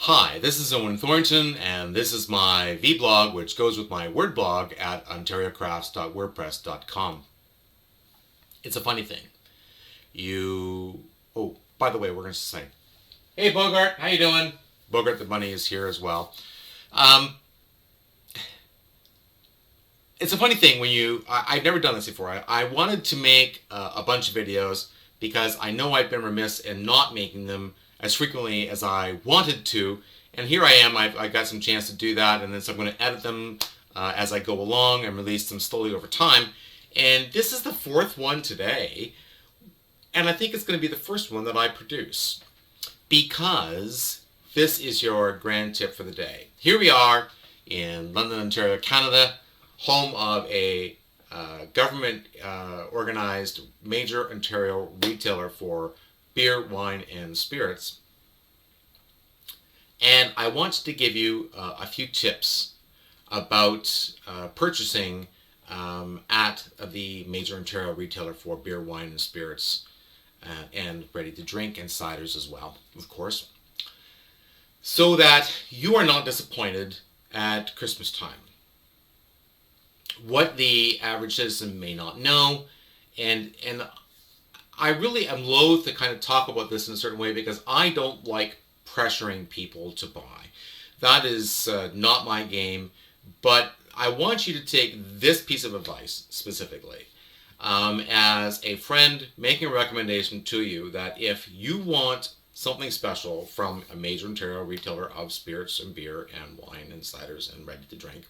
Hi, this is Owen Thornton, and this is my vblog, which goes with my word blog at ontariocrafts.wordpress.com. It's a funny thing. Oh, by the way, we're going to say, hey Bogart, how you doing? Bogart the bunny is here as well. It's a funny thing when I've never done this before. I wanted to make a bunch of videos because I know I've been remiss in not making them as frequently as I wanted to. And here I am, I got some chance to do that, and then so I'm going to edit them as I go along and release them slowly over time. And this is the fourth one today, and I think it's going to be the first one that I produce because this is your grand tip for the day. Here we are in London, Ontario, Canada, home of a government organized major Ontario retailer for beer, wine, and spirits. And I want to give you a few tips about purchasing at the major Ontario retailer for beer, wine, and spirits, and ready to drink, and ciders as well, of course, so that you are not disappointed at Christmas time. What the average citizen may not know, and I really am loath to kind of talk about this in a certain way because I don't like pressuring people to buy. That is not my game, but I want you to take this piece of advice specifically as a friend making a recommendation to you that if you want something special from a major Ontario retailer of spirits and beer and wine and ciders and ready to drink,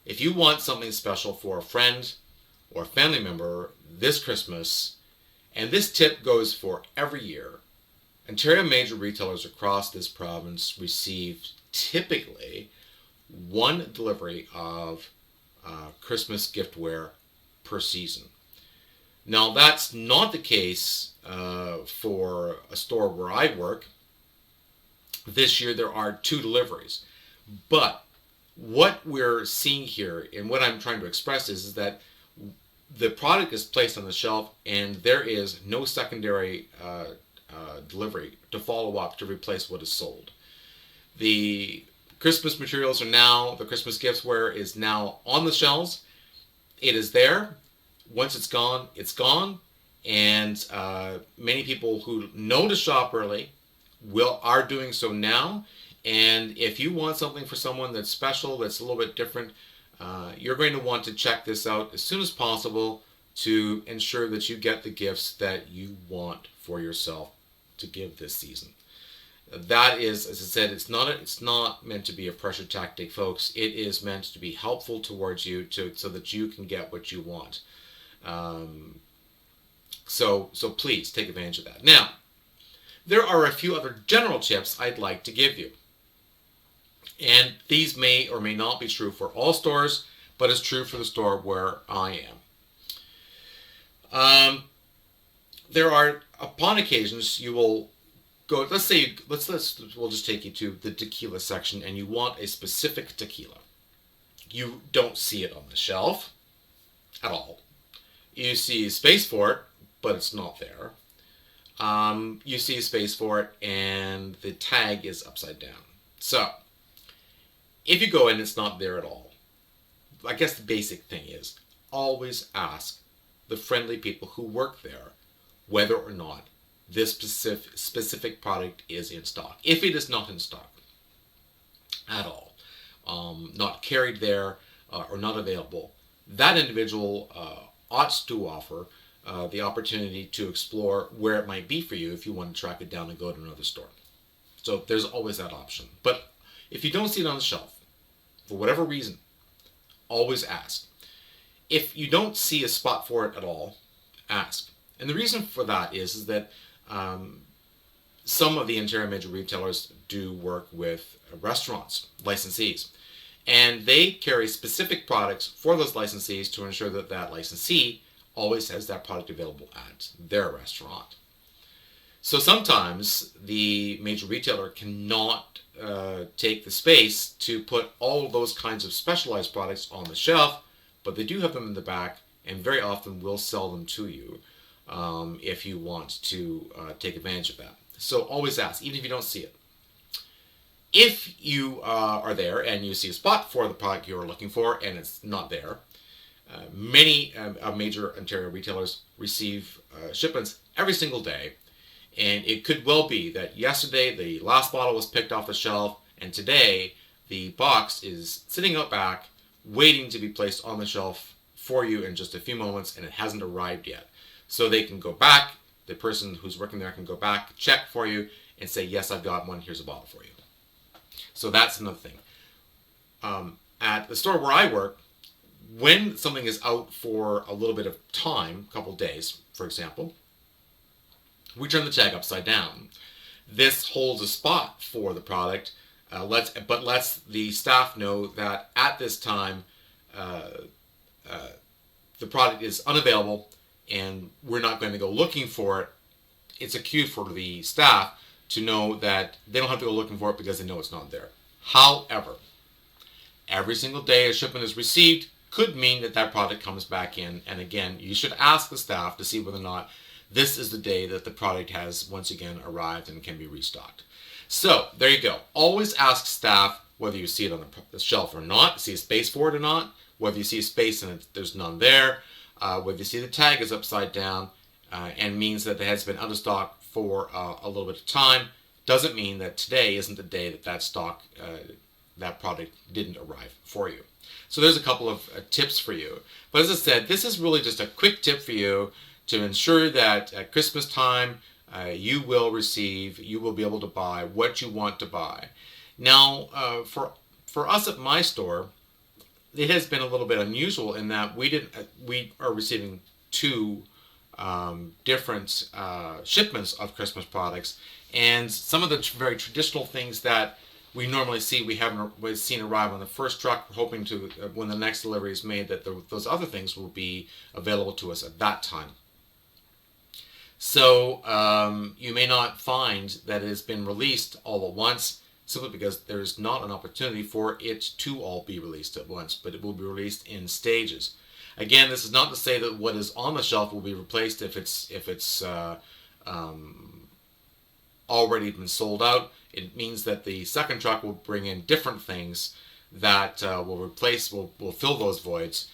if you want something special for a friend or a family member this Christmas, and this tip goes for every year, Ontario major retailers across this province receive typically one delivery of Christmas giftware per season. Now, that's not the case for a store where I work. This year there are 2 deliveries. But what we're seeing here and what I'm trying to express is that the product is placed on the shelf and there is no secondary delivery to follow up to replace what is sold. The Christmas materials are now, the Christmas giftware is now on the shelves. It is there. Once it's gone, it's gone. And many people who know to shop early are doing so now. And if you want something for someone that's special, that's a little bit different, you're going to want to check this out as soon as possible to ensure that you get the gifts that you want for yourself to give this season. That is, as I said, it's not meant to be a pressure tactic, folks. It is meant to be helpful towards you so that you can get what you want. So please take advantage of that. Now, there are a few other general tips I'd like to give you. And these may or may not be true for all stores, but it's true for the store where I am. There are, upon occasions, you will go, we'll just take you to the tequila section, and you want a specific tequila. You don't see it on the shelf at all. You see space for it, but it's not there. You see a space for it, and the tag is upside down. So, if you go in, it's not there at all. I guess the basic thing is always ask the friendly people who work there whether or not this specific product is in stock. If it is not in stock at all, not carried there or not available, that individual ought to offer the opportunity to explore where it might be for you if you want to track it down and go to another store. So there's always that option. But if you don't see it on the shelf, for whatever reason, always ask. If you don't see a spot for it at all, ask. And the reason for that is that some of the Ontario major retailers do work with restaurants, licensees. And they carry specific products for those licensees to ensure that that licensee always has that product available at their restaurant. So sometimes the major retailer cannot take the space to put all of those kinds of specialized products on the shelf, but they do have them in the back and very often will sell them to you if you want to take advantage of that. So always ask, even if you don't see it. If you are there and you see a spot for the product you're looking for and it's not there, many major Ontario retailers receive shipments every single day. And it could well be that yesterday the last bottle was picked off the shelf, and today the box is sitting out back waiting to be placed on the shelf for you in just a few moments, and it hasn't arrived yet. So they can go back, the person who's working there can go back, check for you, and say, yes, I've got one, here's a bottle for you. So that's another thing. At the store where I work, when something is out for a little bit of time, a couple days, for example, we turn the tag upside down. This holds a spot for the product, but lets the staff know that at this time the product is unavailable and we're not going to go looking for it. It's a cue for the staff to know that they don't have to go looking for it because they know it's not there. However, every single day a shipment is received could mean that that product comes back in, and again, you should ask the staff to see whether or not this is the day that the product has once again arrived and can be restocked. So there you go. Always ask staff whether you see it on the shelf or not, see a space for it or not, whether you see a space and there's none there, whether you see the tag is upside down and means that it has been out of stock for a little bit of time. Doesn't mean that today isn't the day that that product didn't arrive for you. So there's a couple of tips for you. But as I said, this is really just a quick tip for you to ensure that at Christmas time you will be able to buy what you want to buy. Now, for us at my store, it has been a little bit unusual in that we are receiving two different shipments of Christmas products, and some of the very traditional things that we normally see we haven't seen arrive on the first truck. We're hoping to, when the next delivery is made, that those other things will be available to us at that time. So you may not find that it has been released all at once, simply because there's not an opportunity for it to all be released at once, but it will be released in stages. Again, this is not to say that what is on the shelf will be replaced if it's already been sold out. It means that the second truck will bring in different things that will fill those voids,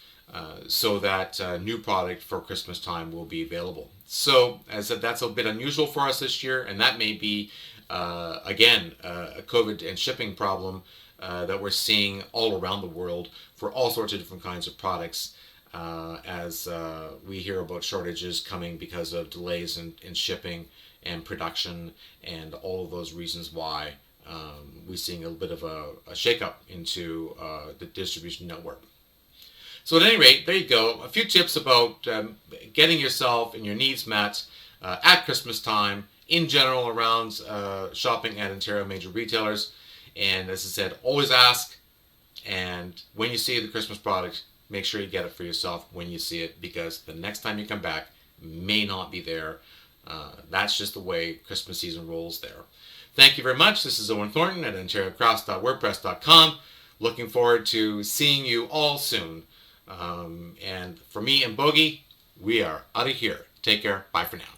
so that new product for Christmas time will be available. So, as I said, that's a bit unusual for us this year, and that may be, again, a COVID and shipping problem that we're seeing all around the world for all sorts of different kinds of products, as we hear about shortages coming because of delays in shipping and production and all of those reasons why we're seeing a bit of a shakeup into the distribution network. So at any rate, there you go. A few tips about getting yourself and your needs met at Christmas time, in general around shopping at Ontario major retailers. And as I said, always ask, and when you see the Christmas product, make sure you get it for yourself when you see it, because the next time you come back may not be there. That's just the way Christmas season rolls there. Thank you very much. This is Owen Thornton at OntarioCrafts.wordpress.com. Looking forward to seeing you all soon. And for me and Bogey, we are out of here. Take care. Bye for now.